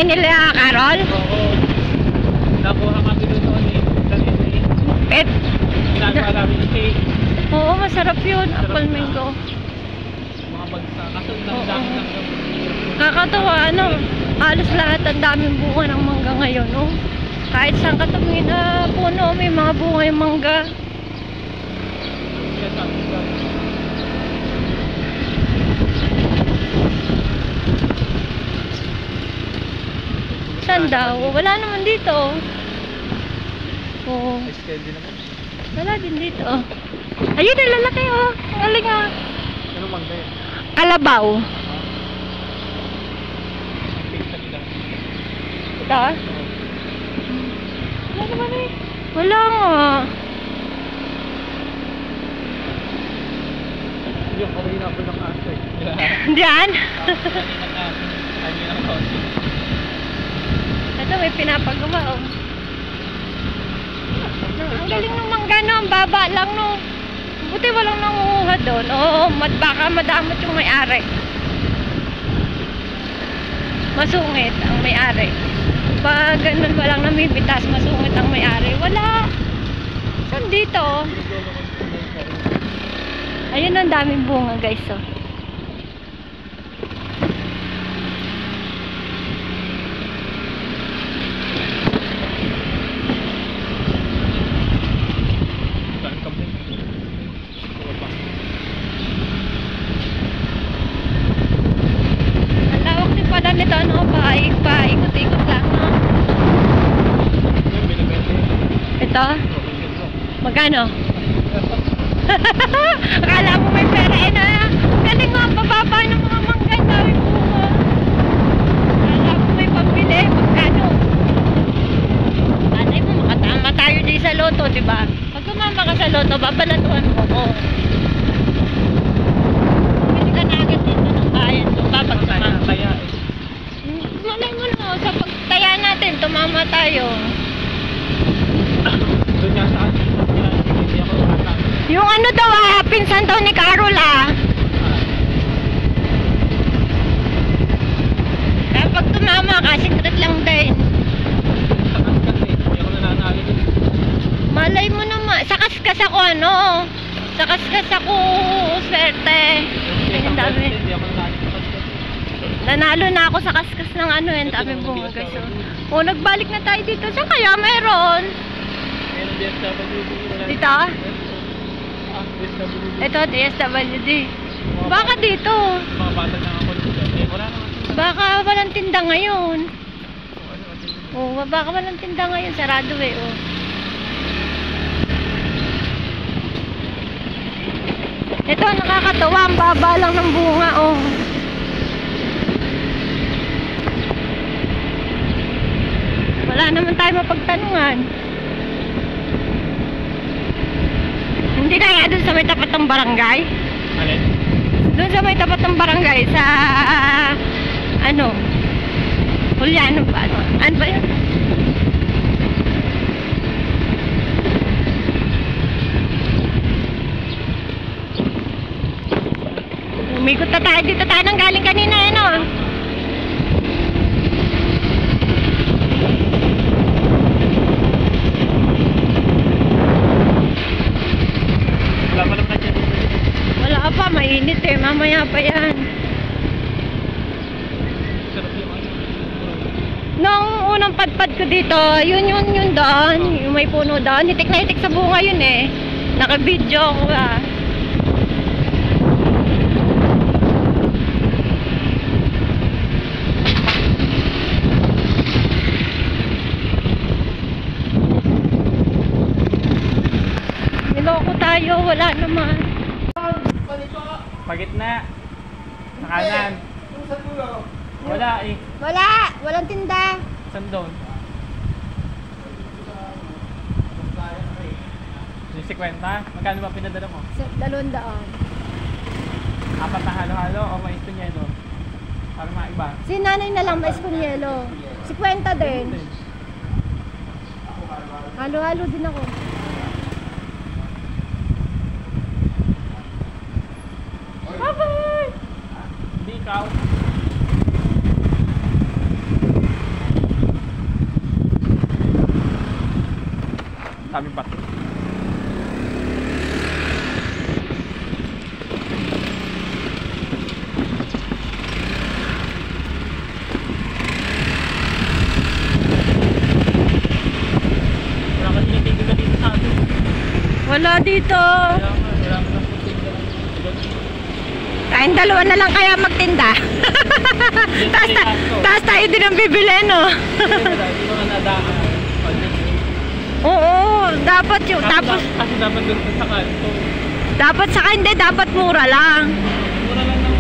bahay nila, Carol? Oo. Nakuha kami doon noon eh. Pet. Ginagawa namin steak. Oo, masarap yun. Apple mango. Mga bagsa. Kaso ang dami lang daw. Kakatawa, ano? Halos lahat ang daming bunga ng mangga ngayon, no? Kahit saan katumingin na puno, may mga bunga yung mangga. Kaya sabi ko. Saan daw? Wala naman dito. Oo. Steady naman. Wala din dito. Ayun, ang lalaki, oh. Ang galing, ah. Ano mangga yun? Kalabaw. Ang pizza nila. Ito, ah. Wala naman, eh. Wala nga. Yung kanina po ng aso eh. Diyan? Kanina na. Kanina na konti. Ito, may pinapagawa, oh. Ang galing ng mangga, no? Ang baba lang, no? Buti walang nangunguha doon. Oo, baka madamot yung may-ari. Masungit ang may-ari. Pag ganun walang namibitas, masungit ang may-ari. Wala. Saan dito? Ayun, ang daming bunga, guys, oh. Nito, ano, paikot-ikot lang, no? Ito? Magkano? Akala mo may pera, eh, na? Galing nga, pababa ng mga mangga, dami bunga. Akala mo may pambili, magkano? Anay mo, makatama tayo di sa loto, diba? Pag tumama ka sa loto, babalatuhan mo ko. Pili ka na agad dito ng bayan, pag tumama. Malay mo no, sa pagtaya natin, tumama tayo. Doon nga saan? Hindi ako nakata. Yung ano daw pinsan daw ni Carol Kaya pag tumama ka, secret lang din. Saan kasi? Hindi ako nananalo din. Malay mo naman, sa kaskas ako ano. Sa kaskas ako, swerte. Ayun, dami. Hindi ako nananalo. Nanalo na ako sa kaskas ng ano yan, dami bunga guys. O, nagbalik na tayo dito. Saan kaya mayroon? Meron DSWD. Dito? DSWD. Ito, DSWD. Baka dito. Mga bata na ako dito. Wala naman. Baka walang tinda ngayon. Oo, baka walang tinda ngayon. Sarado eh, oh. Ito, nakakatawa. Ang baba lang ng bunga, oh. Wala naman tayo mapagtanungan. Hindi kaya dun sa may tapat ng barangay? Alin? Dun sa may tapat ng barangay sa ano? Juliano ba? Ano ba yun? Umikot na tayo dito tayo nang galing kanina, ano? Wala pa naman dyan. Wala pa, mainit eh. Mamaya pa yan. Sarap yung ano. Nung unang padpad ko dito, yun doon. Yung may puno doon. Hitik na hitik sa bunga yun eh. Naka-video ko Niloko tayo, wala naman. Pagitna. Sa kanan. Wala eh. Walang tinda. Saan doon? Yung 50? Magkano ba pinadala mo? 200. Apat na halo-halo o may estunyelo? Para maiba. Si nanay na lang may eskunyelo. 50 din. Halo-halo din ako. Bye-bye! Hindi ikaw. kami pa. Wala ka tinitigil na dito sa atin. Wala dito. Wala ka nang tinitigil. Tayong dalawa na lang kaya magtinda. Taas tayo din ang bibili, no? Hindi ko na nadaan. Oo, dapat yung... Kasi dapat doon sa kanto. Dapat saka hindi, dapat mura lang. Mura lang ng...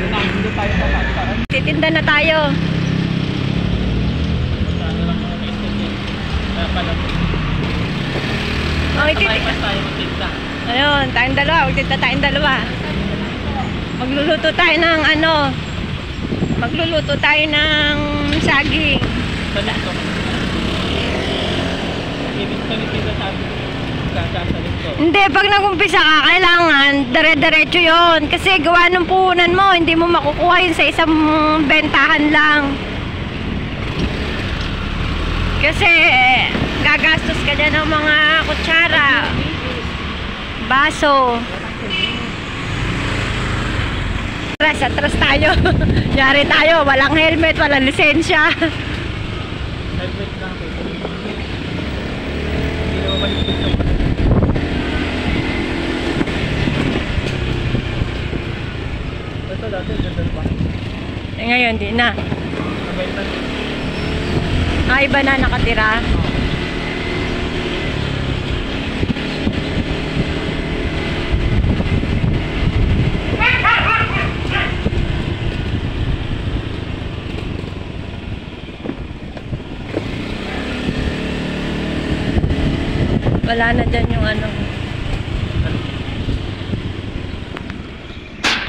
Dito tayo sa kantaan. Titinda na tayo. Ano lang mga istorya. Kaya pala. Oh, Sabay pa tayo magtinda. Ayun, tayong dalawa. Magtinda tayong dalawa. Magluluto tayo ng ano. Magluluto tayo ng saging. Salit ko. Ibig sabihin sa sabi. Salit ko. Hindi, pag nag-umpisa ka, kailangan dire-diretso yon. Kasi gawa ng puhunan mo, hindi mo makukuha yun sa isang bentahan lang. Kasi gagastos ka dyan ng mga kutsara, baso. Atras tayo. Yari tayo, walang helmet, walang lisensya. Helmet lang. Hindi naman maligpit sa ito dati, ganda pa. Eh ngayon, di na. Sabay pa. Iba na nakatira. Wala na dyan yung ano.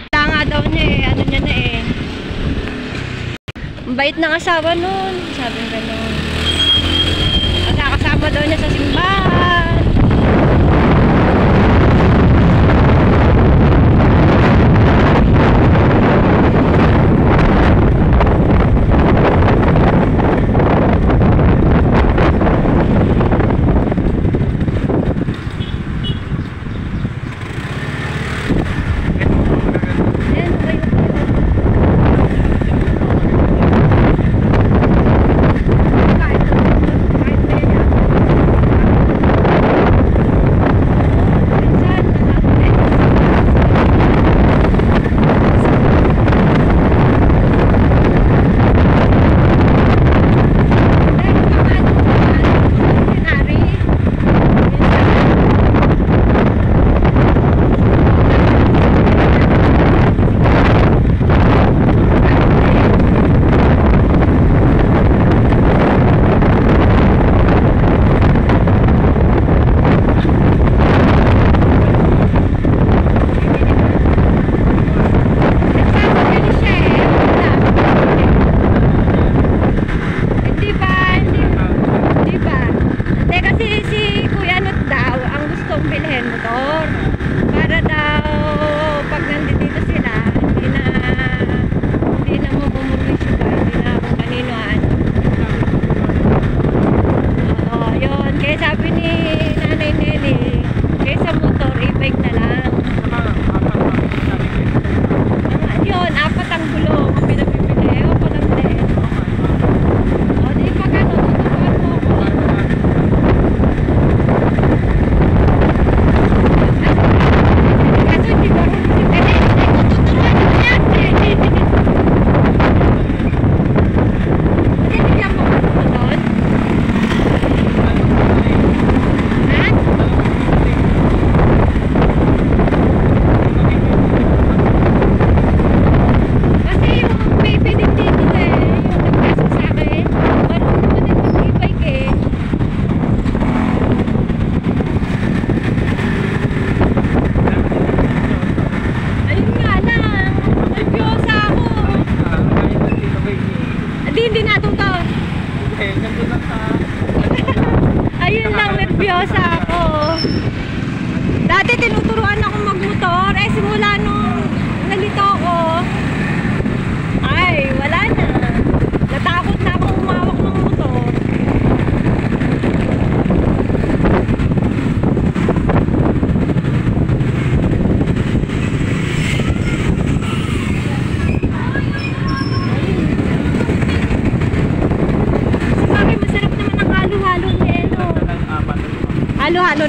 Wala nga daw niya eh. Ano niya na eh. Ang bait ng asawa nun. Sabi nga nun. Magkakasama daw niya sa simbahan.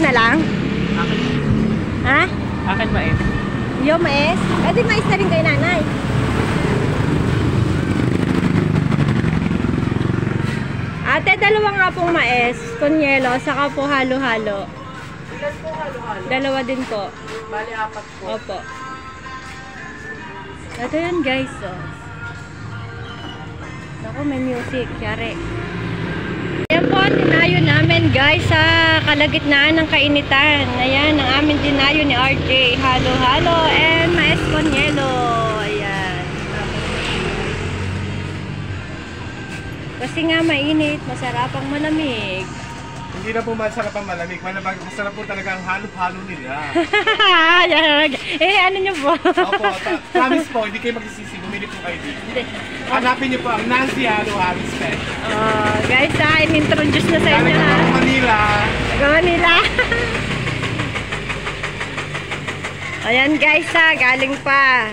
na lang? Akin. Ha? Akin ba eh? Yo, mais? Eh, di mais na rin kay nanay. Ate, dalawa nga pong mais, kunyelo, saka po halo-halo. Ilan po halo-halo? Dalawa din po. Bali, 4 po. Opo. Ito yun guys, oh. Naku, may music, yari. Ayan po ang dinayo namin guys sa kalagitnaan ng kainitan. Ayan, ang aming dinayo ni RJ. Halo-halo and mais kunyelo. Ayan. Kasi nga mainit, masarap ang malamig. Hindi na po masarap ang malamig. Masarap po talaga ang halo-halo nila. Eh, ano nyo po? Opo, promise po, hindi kayo magsisisi. Bumili po kayo dito. Hanapin niyo po ang Nancy Halo-Halo Special. Oh, guys, in-introduce na sa inyo Galing ha. po ng Manila. Manila. Ayan guys galing pa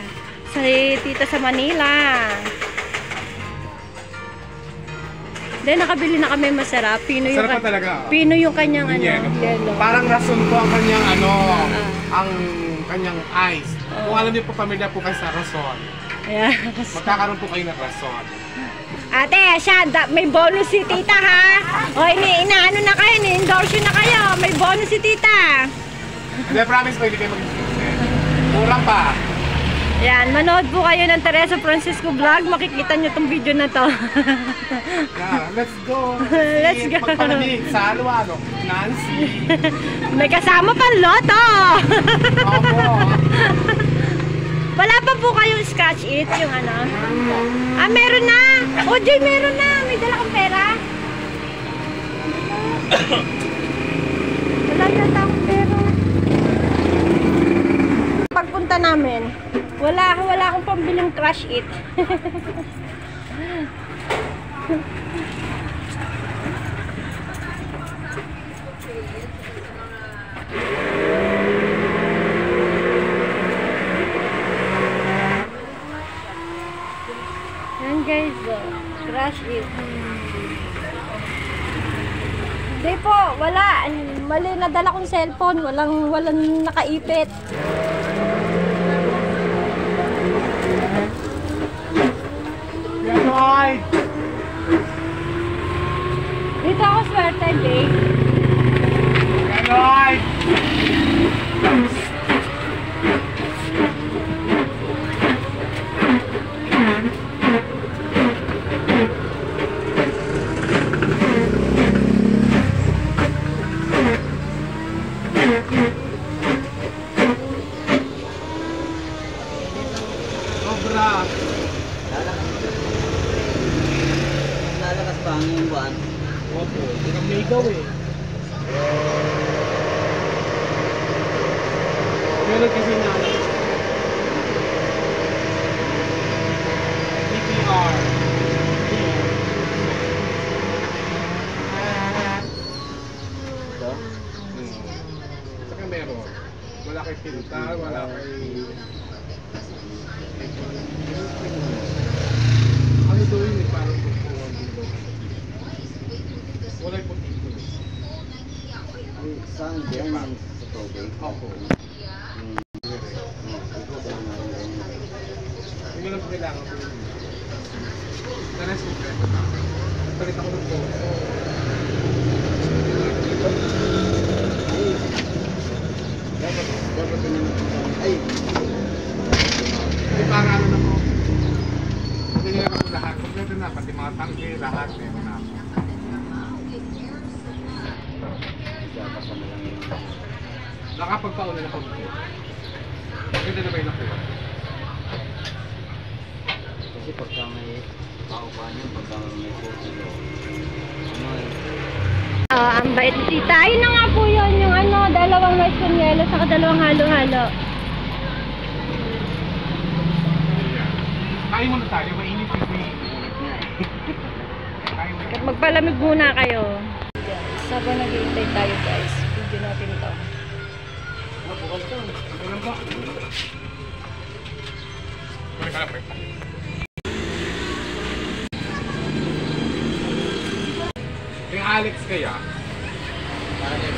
sa tita sa Manila. Then nakabili na kami masarap. Pino yung Masarap pa talaga. Pino yung kanyang Yelo. yelo. Parang rason po ang kanyang ang kanyang ice. Kung alam niyo po, pamilya po kayo sa rason. Ayan. Magkakaroon po kayo ng rason. Ate, may bonus si tita ha. O inaano na kayo, ni-endorse na kayo. May bonus si tita. Hindi, promise po, hindi kayo magsisisi. Kurang pa. Yan, manood po kayo ng Teresa Francisco vlog. Makikita nyo tong video na to. Yeah, let's go. Let's go. Pagpalamig sa halo-halo. Nancy. May kasama pang loto. Opo. Wala pa po kayong scratch it, yung ano? Ah, meron na. OJ, meron na. May dala kang pera. Wala na akong pera. Pagpunta namin, wala akong pambiling crush it. Yan guys, crush it. Hindi po, wala. Mali nadala kong cellphone, walang nakaipit. Ganon! Dito ako swerte, Jake. Ganon! Sobra! Lalakas pa ang buwan. Opo, tinamigaw eh. Meron kasi na DPR. Ito? Saka meron. Wala kay pinta, wala kay... Ano daw yun eh, parang bukuhan dito. Wala yung potito. Ang saan din sa tubig? Opo. Hindi lang po kailangan po yun. Danas ko kaya. Palit ako ng photo. Ay! Ay, para ano na po. Hindi ako lahat. Kompleto na. Pati mga tangke, lahat. Meron na ako. Dapat na lang yun. Nakapagpauna na po. Maganda na ba yung nakuha? Kasi pagka may kaupahan yun, pagka may puso, ano eh. Ang bait ni tita. Ayun na nga po yun, yung ano, dalawang mais kunyelo, saka dalawang halo-halo. Kain muna tayo. Mainit kasi. Init nga eh. Kain muna. Magpalamig muna kayo. Sabang nag-iintay tayo guys. Video natin to. Bukal to. Ano ba? Kunin ka lang, pre. Yung Alex kaya? Parang yung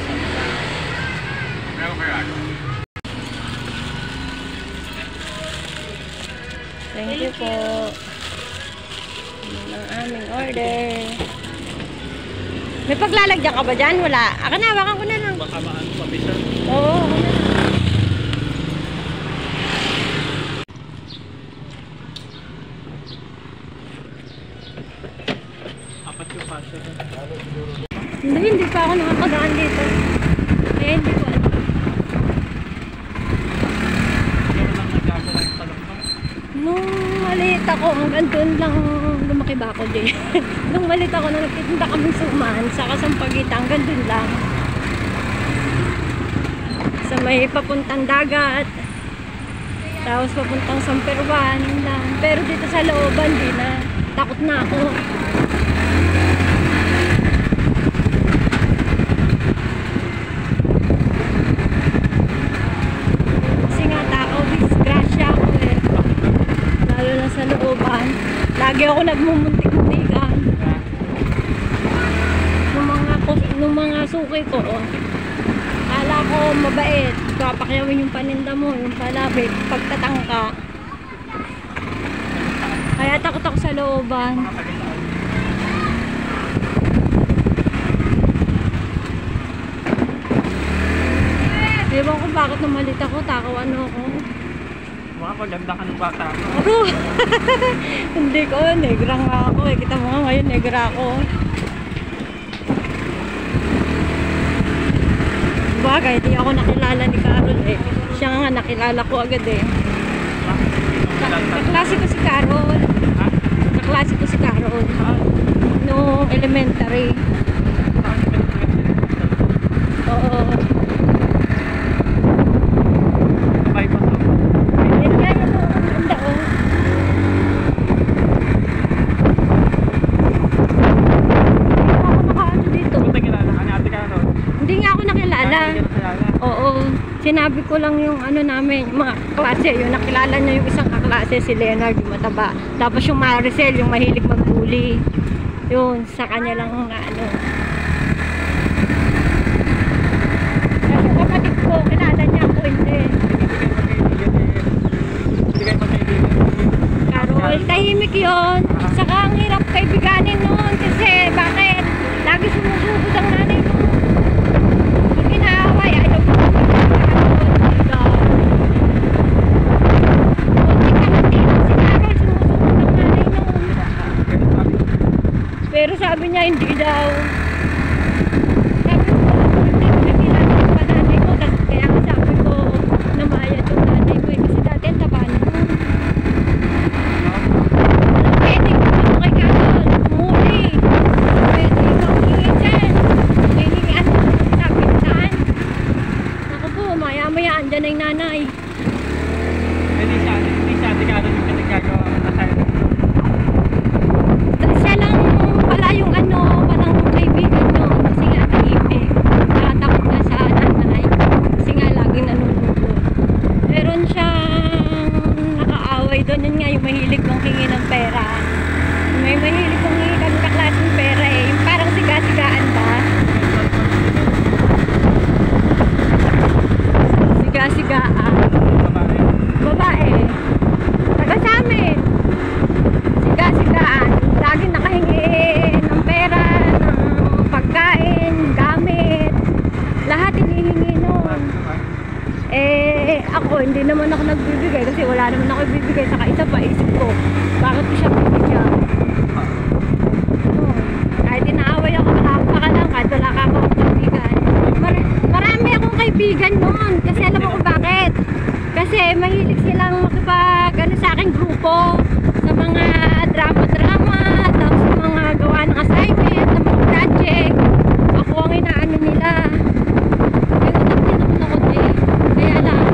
Thank you po. Yun ang aming order. May paglalagyan ka ba dyan? Wala. Aka na, hawakan ko na lang. Baka maano pa, bisa. Oo, ako na lang. Apat yung pasyo. Hindi pa ako nakakadaan dito. Kaya hindi ko alam. Meron lang nagkakaroon ng talong. Nung maliit ako, hanggang doon lang lumaki ba ako din. Nung maliit ako, nung nagtitinda kami suman, sa Kasampaguita, hanggang doon lang. Sa may papuntang dagat. Tapos papuntang Samperwan, yun lang. Pero dito sa looban, di na. Takot na ako. Kasi nga tao, disgrasya ako eh. Lalo na sa looban. Lagi ako nagmumuntik-muntikan. Nung mga suki ko, oh. Kala ko mabait. Papakyawin yung paninda mo, yung palabik, pagtatangka. Kaya takot ako sa looban. Ewan ko bakit namalit ako, takaw ano ako. Baka paganda ka ng bata ako. Ako! Hindi ko, negra nga ako eh. Kita mo nga ngayon, negra ako. Bagay, di ako nakilala ni Carol eh. Siya nga nakilala ko agad eh. Kaklase ko si Carol. Ha? Kaklase ko si Carol. Noong elementary. Oo. Bye pa to. Yan nga yung maganda oh. Hindi ako makaano dito. Kung kilala ka ni Ate Carol. Hindi nga ako nakilala. Hindi ka nakilala. Oo. Sinabi ko lang yung ano namin, yung mga klase. Yung nakilala niya yung isang kaklase, si Leonard, yung mataba. Tapos yung Maricel, yung mahilig magbuli. Yun, sa kanya lang na ano. Kasi kapatid ko, kilala niya ako, hindi. Hindi kayo magkaibigan. Carol, tahimik yun. Saka ang hirap kaibiganin noon. Kasi bakit? Lagi sumusugod ang nanay mo. Pag inaaway, ayaw ko pero sabi niya hindi daw. Sabi ko, hindi ko nakilala yung pananay ko. Kaya sabi ko, namayad yung nanay ko. Kasi dati ang taba na. Pwede ko ano kay Carol. Muli. Pwede ko hingin dyan. May hingian ko sa pintaan. Ako po, maya-maya andyan na yung nanay. Hindi siya Ate Carol yung pinagagawa ng tayo. Siya lang pala yung ano, walang kaibigan noon kasi nga tahimik. Nakatakot na sa nanay kasi nga laging nanunulog. Meron siyang nakaaway doon, yun nga yung mahilig kong hingi ng pera. May mahilig kong hingi kami kaklaseng pera eh, yung parang siga-sigaan ba? Siga-sigaan. Babae. Taga sa amin. Siga-sigaan. Laging nakahingi ng pera, ng pagkain, gamit. Lahat hinihingi noon. Eh, ako, hindi naman ako nagbibigay kasi wala naman ako bibigay. Saka isa pa, isip ko, bakit ko siya bibigyan? Kahit inaaway ako, nakakapa ka lang, kahit wala ka akong kaibigan. Marami akong kaibigan noon. Kasi alam mo kung bakit? Kasi mahilig silang makipag, sa aking grupo, sa mga drama-drama, tapos sa mga gawa ng assignment, ng mga project. Ako ang inaano nila. Kaya tinakot ako din. Kaya lang,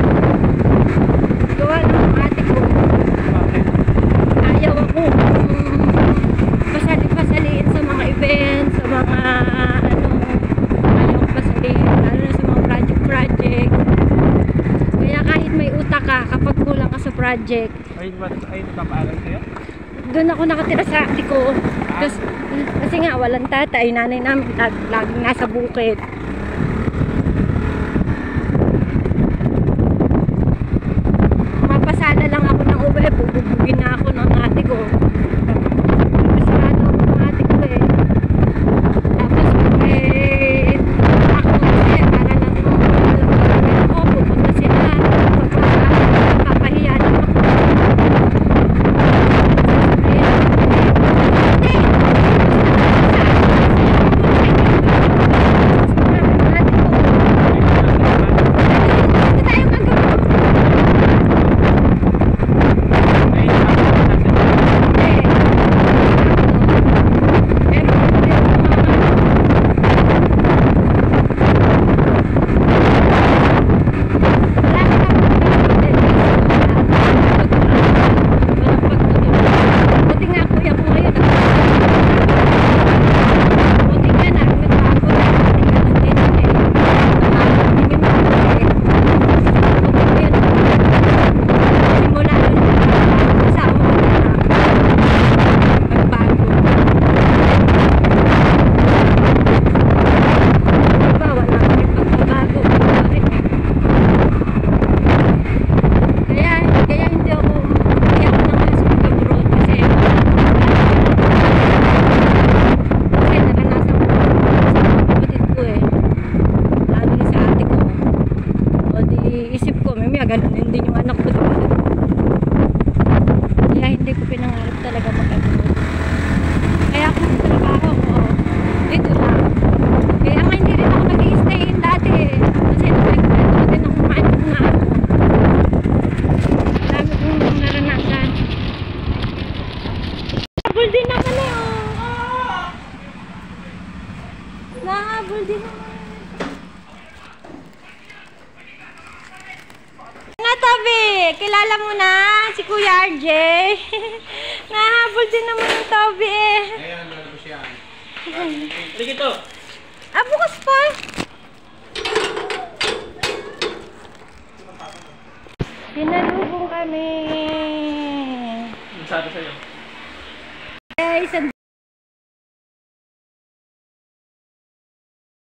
gawa ng ate ko. Ayaw ako pasaliin sa mga events, sa mga ano, ayaw ko pasaliin, lalo na sa mga project. Kaya kahit may utak ka, kapag kulang ka sa project, Ay, nagpapaaral kayo? doon ako nakatira sa ate ko. Kasi nga walang tatay, nanay namin laging nasa bukid. Di isip ko, may ganun din yung anak ko doon. Kaya hindi ko pinangarap talaga mag-abroad. Kaya kung trabaho ko, dito lang. Kaya nga hindi rin ako nag-i-stay in dati. Kasi nag-retro din ako kumain na ako. Dami kong naranasan. Nahabol din naman eh, oh. Nahabol din naman. Tabi, kilala mo na si Kuya RJ. Nahabol din naman yung Tabi eh. Ayan, ano ba siya? Sige to. Ah, bukas pa. Pinalubong kami. Masyado sa'yo. Eh, isang